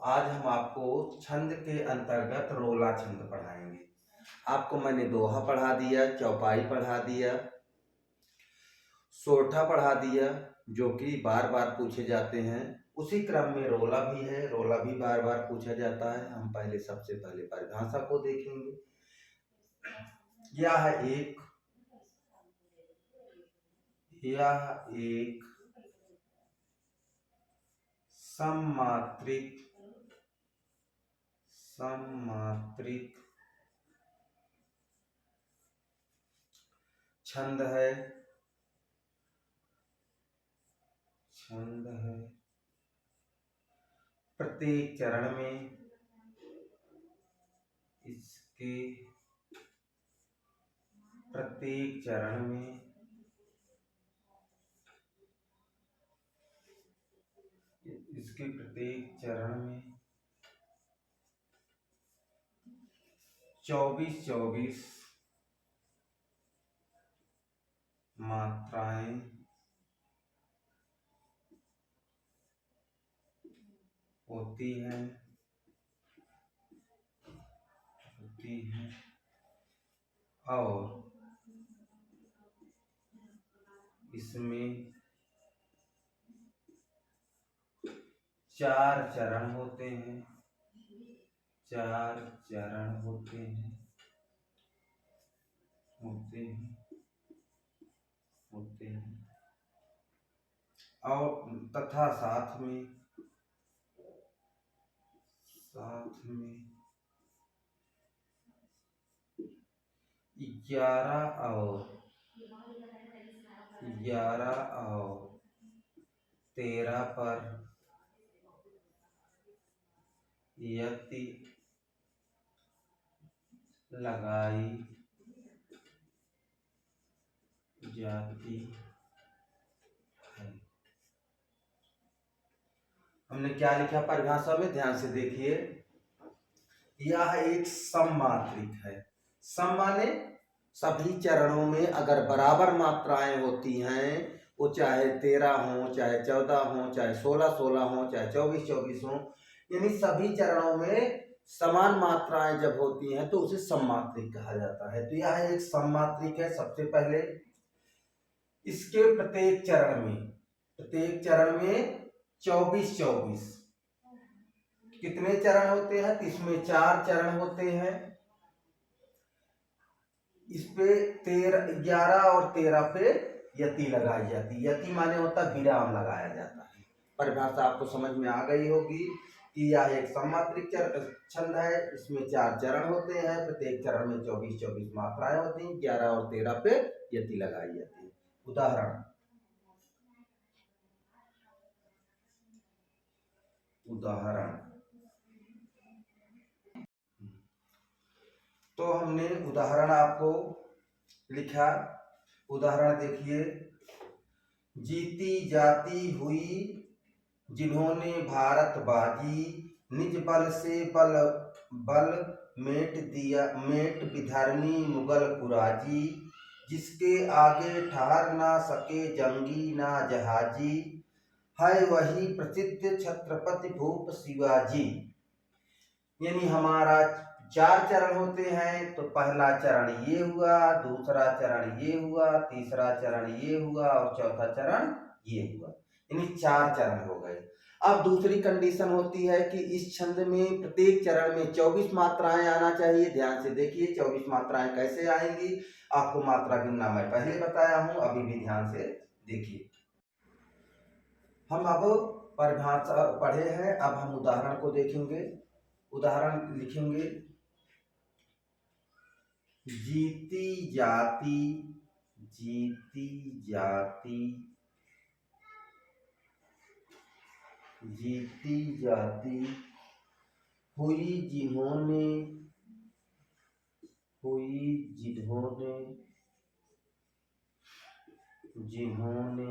आज हम आपको छंद के अंतर्गत रोला छंद पढ़ाएंगे। आपको मैंने दोहा पढ़ा दिया, चौपाई पढ़ा दिया, सोरठा पढ़ा दिया जो कि बार बार पूछे जाते हैं। उसी क्रम में रोला भी है, रोला भी बार बार पूछा जाता है। हम सबसे पहले परिभाषा को देखेंगे। यह एक सममात्रिक छंद है। प्रत्येक चरण में इसके प्रत्येक चरण में 24 मात्राएं होती हैं और इसमें 4 चरण होते हैं। और तथा साथ में 11 और 13 पर यति लगाई जाती है। हमने क्या लिखा परिभाषा में, ध्यान से देखिए। यह एक सममात्रिक है। सम माने सभी चरणों में अगर बराबर मात्राएं होती हैं, वो चाहे 13 हो, चाहे 14 हो, चाहे 16 हो, चाहे 24 हो, यानी सभी चरणों में समान मात्राएं जब होती हैं तो उसे सममात्रिक कहा जाता है। तो यह एक सममात्रिक है। सबसे पहले इसके प्रत्येक चरण में 24 कितने चरण होते हैं? इसमें 4 चरण होते हैं। इस पे 11 और 13 पे यति लगाई जाती है। यति माने होता है विराम लगाया जाता है। परिभाषा आपको समझ में आ गई होगी कि यह एक सममात्रिक छंद है। इसमें 4 चरण होते हैं। प्रत्येक चरण में 24 मात्राएं होती हैं। 11 और 13 पे यति लगाई जाती है। उदाहरण तो हमने उदाहरण आपको लिखा। उदाहरण देखिए। जीती जाती हुई जिन्होंने भारत बाजी, निज बल से बल मेट विधर्मी मुगल कुराजी, जिसके आगे ठहर ना सके जंगी ना जहाजी, है वही प्रसिद्ध छत्रपति भूप शिवाजी। यानी हमारा 4 चरण होते हैं। तो पहला चरण ये हुआ, दूसरा चरण ये हुआ, तीसरा चरण ये हुआ और चौथा चरण ये हुआ। यानी 4 चरण हो गए। अब दूसरी कंडीशन होती है कि इस छंद में प्रत्येक चरण में 24 मात्राएं आना चाहिए। ध्यान से देखिए 24 मात्राएं कैसे आएंगी। आपको मात्रा गिनना मैं पहले बताया हूं, अभी भी ध्यान से देखिए। हम अब परिभाषा पढ़े हैं, अब हम उदाहरण को देखेंगे। उदाहरण लिखेंगे। जीती जाती हुई जिन्होंने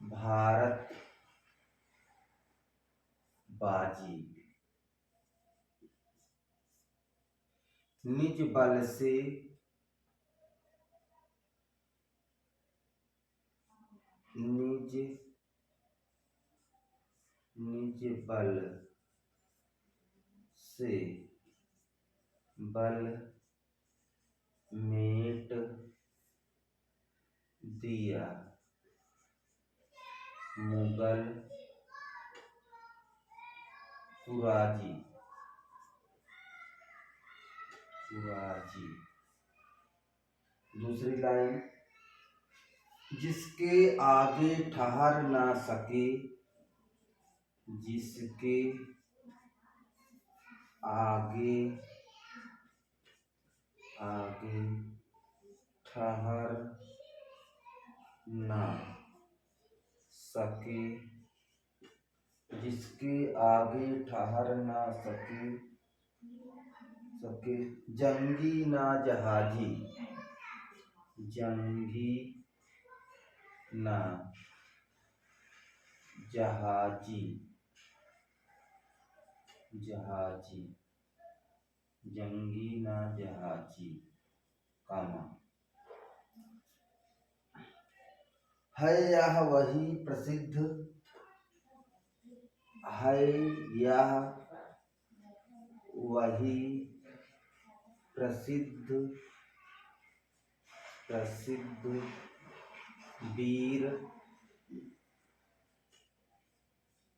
भारत बाजी, निज बल से निज बल से बल मेट दिया मुगल कुराजी। दूसरी लाइन, जिसके आगे ठहर ना सके, जिसके आगे ठहर ना सके, जिसके आगे ठहर ना सके जंगी ना जहाजी, जंगी ना जहाजी, जंगी ना जहाजी, कामा। है यह वही प्रसिद्ध, है यह वही प्रसिद्ध वीर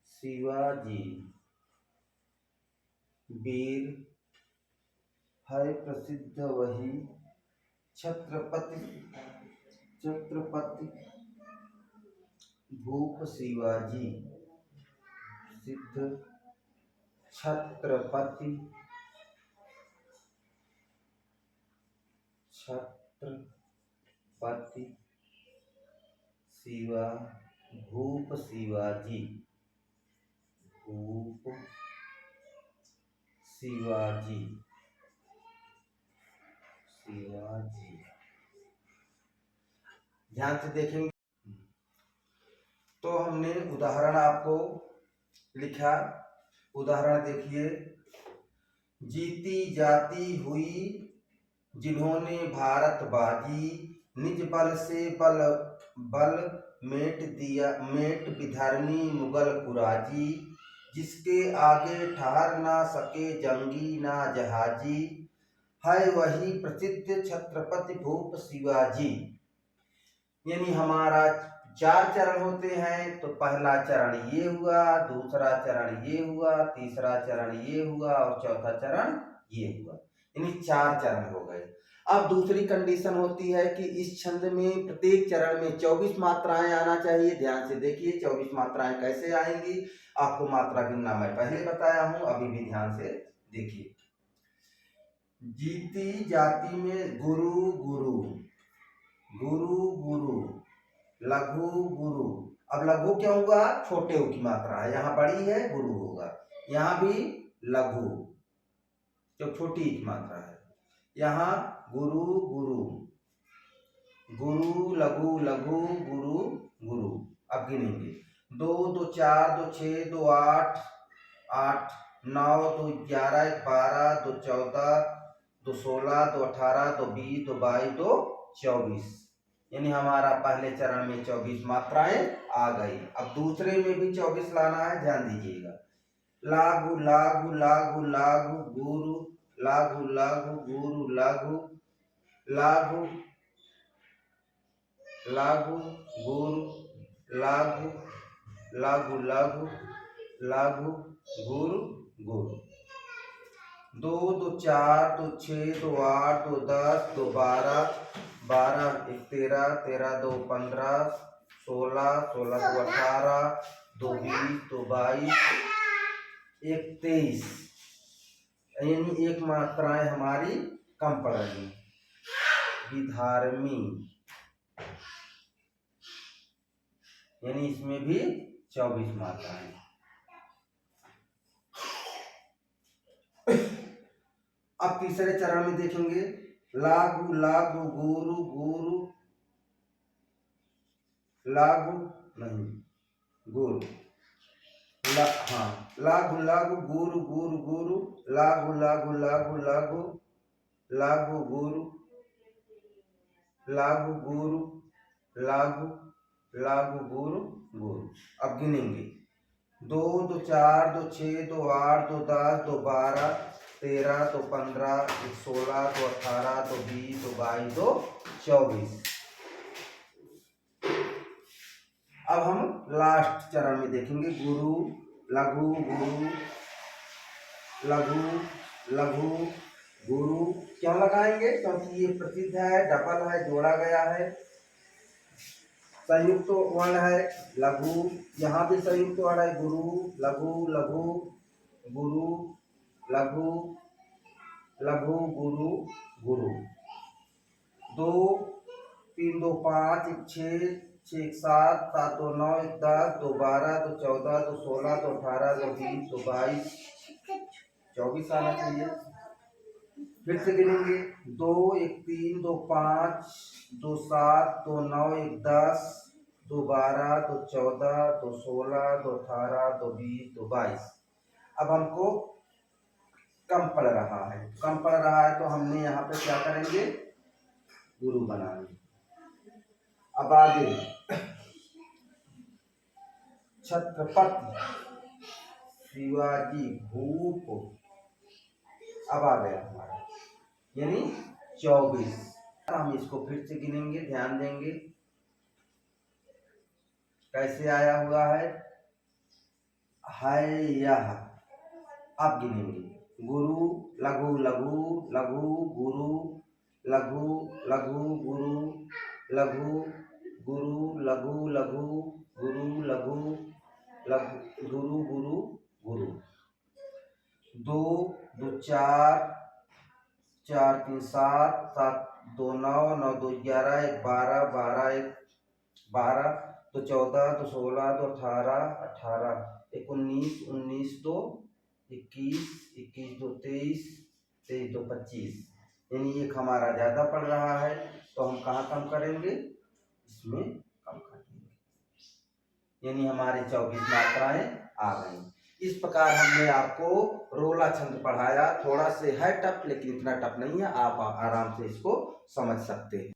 शिवाजी, वीर है प्रसिद्ध वही छत्रपति भूप शिवाजी, सिद्ध छत्रपति भूप शिवाजी, ध्यान से देखेंगे तो हमने उदाहरण आपको लिखा। उदाहरण देखिए, जीती जाती हुई जिन्होंने भारत बाजी, निज बल से बल मेट विधर्मी मुगल कुराजी, जिसके आगे ठहर ना सके जंगी ना जहाजी, है वही प्रसिद्ध छत्रपति भूप शिवाजी। यानी हमारा 4 चरण होते हैं। तो पहला चरण ये हुआ, दूसरा चरण ये हुआ, तीसरा चरण ये हुआ और चौथा चरण ये हुआ, यानी 4 चरण हो गए। अब दूसरी कंडीशन होती है कि इस छंद में प्रत्येक चरण में 24 मात्राएं आना चाहिए। ध्यान से देखिए 24 मात्राएं कैसे आएंगी, आपको मात्रा गिनना मैं पहले बताया हूं, अभी भी ध्यान से देखिए। जीती जाती में गुरु गुरु, गुरु गुरु, लघु गुरु। अब लघु क्या होगा, छोटे उ की मात्रा है, यहाँ बड़ी है गुरु होगा, यहाँ भी लघु जो छोटी की मात्रा है, यहाँ गुरु गुरु, गुरु लघु लघु गुरु गुरु। अब गिनेंगे 2 2 4 2 6 2 8 8 9 2 11 12 2 14 2 16 2 18 2 20 2 22 2 24, यानी हमारा पहले चरण में 24 मात्राएं आ गई। अब दूसरे में भी 24 लाना है, ध्यान दीजिएगा। लागु लागु लागु लागु गुरु, लागु लागु गुरु लागु, लागु लागु गुरु लागु, लागु लागु लागु गुरु गुरु। 2 2 4 2 6 2 8 2 10 2 12 12 1 13 13 2 15 16 16 2 18 2 20 2 22 1 23, यानी एक मात्राएं हमारी कम पड़ रही। विधर्मी, यानी इसमें भी 24 मात्राएं। अब तीसरे चरण में देखेंगे, लागु लागु गुरु गुरु, लागु नहीं गुरु, हाँ लागु लागु गुरु गुरु गुरु, लागु लागु लागु लागु लागु गुरु, लागु गुरु लागु लागु गुरु गुरु। अब गिनेंगे 2 2 4 2 6 2 8 2 10 2 12 13 2 15 2 16 2 18 2 20 2 22 2 24। अब हम लास्ट चरण में देखेंगे गुरु लघु गुरु लघु लघु गुरु। क्यों लगाएंगे? क्योंकि ये प्रसिद्ध है, डबल है, जोड़ा गया है, संयुक्त वर्ण है लघु। यहाँ भी संयुक्त वर्ण है गुरु लघु लघु गुरु लघु लघु गुरु गुरु। 2 3 2 5 1 6 6 1 7 7 2 9 1 10 2 12 2 14 2 16 2 18 2 20 2 22 24 आना चाहिए। फिर से गिनेंगे 2 1 3 2 5 2 7 2 9 1 10 2 12 2 14 2 16 2 18 2 20 2 22। अब हमको कम पड़ रहा है, कम पड़ रहा है तो हमने यहाँ पे क्या करेंगे? गुरु बनाएंगे। अब आगे छत्रपति शिवाजी भूप। अब आ गया हमारा यानी 24। हम इसको फिर से गिनेंगे, ध्यान देंगे कैसे आया हुआ है यह। अब गिनेंगे गुरु लघु लघु लघु गुरु लघु लघु गुरु लघु गुरु लघु लघु गुरु लघु लघु गुरु गुरु गुरु। 2 2 4 4 3 7 7 2 9 9 2 11 1 12 12 1 12 2 14 2 16 2 18 18 1 19 19 2 21 21 2 23 23 2 25। यानी एक हमारा ज़्यादा पड़ रहा है तो हम कहाँ कम करेंगे? इसमें कम कर देंगे। यानी हमारे 24 मात्राएं आ गई। इस प्रकार हमने आपको रोला छंद पढ़ाया। थोड़ा से है टफ, लेकिन इतना टफ नहीं है, आप आराम से इसको समझ सकते हैं।